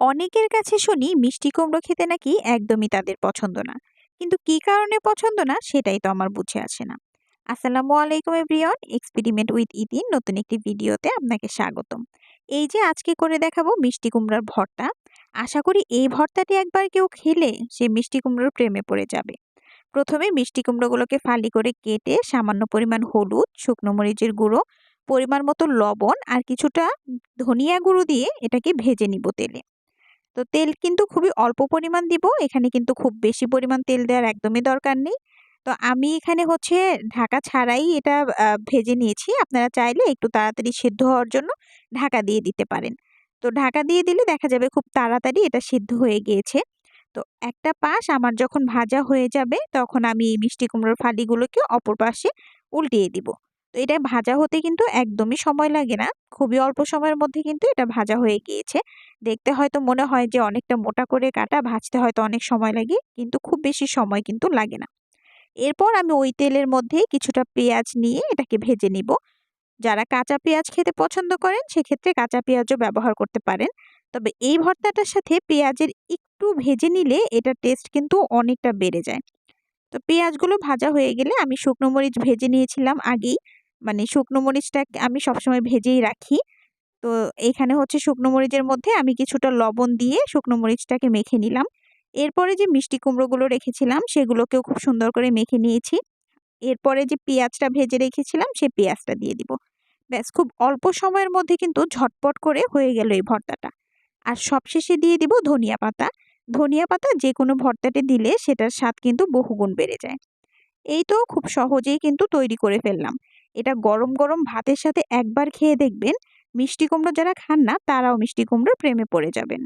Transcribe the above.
অনেকের কাছে শুনি মিষ্টি কুমড়ো খেতে নাকি একদমই তাদের পছন্দ না। কিন্তু কি কারণে পছন্দ না সেটাই তো আমার বুঝে আসে না। আসসালামু আলাইকুম এভরিওয়ান, এক্সপেরিমেন্ট উইথ ইতিন নতুন একটি ভিডিওতে আপনাকে স্বাগতম। এই যে আজকে করে দেখাবো মিষ্টি কুমড়ার ভর্তা। আশা করি এই ভর্তাটি একবার কেউ খেলে সে মিষ্টি কুমড়োর প্রেমে পড়ে যাবে। প্রথমে মিষ্টি কুমড়োগুলোকে ফালি করে কেটে সামান্য পরিমাণ হলুদ, শুকনো মরিচের গুঁড়ো, পরিমাণ মতো লবণ আর কিছুটা ধনিয়া গুঁড়ো দিয়ে এটাকে ভেজে নিব তেলে। তো তেল কিন্তু খুবই অল্প পরিমাণ দিব। এখানে কিন্তু খুব বেশি পরিমাণ তেল দেওয়ার একদমই দরকার নেই। তো আমি এখানে হচ্ছে ঢাকা ছাড়াই এটা ভেজে নিয়েছি। আপনারা চাইলে একটু তাড়াতাড়ি সিদ্ধ হওয়ার জন্য ঢাকা দিয়ে দিতে পারেন। তো ঢাকা দিয়ে দিলে দেখা যাবে খুব তাড়াতাড়ি এটা সিদ্ধ হয়ে গিয়েছে। তো একটা পাশ আমার যখন ভাজা হয়ে যাবে তখন আমি এই মিষ্টি কুমড়োর ফালিগুলোকে অপর পাশে উল্টিয়ে দিব। তো এটা ভাজা হতে কিন্তু একদমই সময় লাগে না। খুবই অল্প সময়ের মধ্যে কিন্তু এটা ভাজা হয়ে গিয়েছে। দেখতে হয়তো মনে হয় যে অনেকটা মোটা করে কাটা, ভাজতে হয়তো অনেক সময় লাগে, কিন্তু খুব বেশি সময় কিন্তু লাগে না। এরপর আমি ওই তেলের মধ্যে কিছুটা পেঁয়াজ নিয়ে এটাকে ভেজে নিব। যারা কাঁচা পেঁয়াজ খেতে পছন্দ করেন সেক্ষেত্রে কাঁচা পেঁয়াজও ব্যবহার করতে পারেন। তবে এই ভর্তাটার সাথে পেঁয়াজের একটু ভেজে নিলে এটার টেস্ট কিন্তু অনেকটা বেড়ে যায়। তো পেঁয়াজগুলো ভাজা হয়ে গেলে আমি শুকনো মরিচ ভেজে নিয়েছিলাম আগেই। মানে শুকনো মরিচটা আমি সবসময় ভেজেই রাখি। তো এখানে হচ্ছে শুকনো মরিচের মধ্যে আমি কিছুটা লবণ দিয়ে শুকনো মরিচটাকে মেখে নিলাম। এরপরে যে মিষ্টি কুমড়োগুলো রেখেছিলাম সেগুলোকেও খুব সুন্দর করে মেখে নিয়েছি। এরপরে যে পেঁয়াজটা ভেজে রেখেছিলাম সেই পেঁয়াজটা দিয়ে দিব। ব্যাস, খুব অল্প সময়ের মধ্যে কিন্তু ঝটপট করে হয়ে গেল এই ভর্তাটা। আর সবশেষে দিয়ে দিব ধনিয়া পাতা। ধনিয়া পাতা যেকোনো ভর্তাতে দিলে সেটার স্বাদ কিন্তু বহুগুণ বেড়ে যায়। এই তো খুব সহজেই কিন্তু তৈরি করে ফেললাম। এটা গরম গরম ভাতের সাথে একবার খেয়ে দেখবেন, মিষ্টি কুমড়ো যারা খান না তারাও মিষ্টি কুমড়োর প্রেমে পড়ে যাবেন।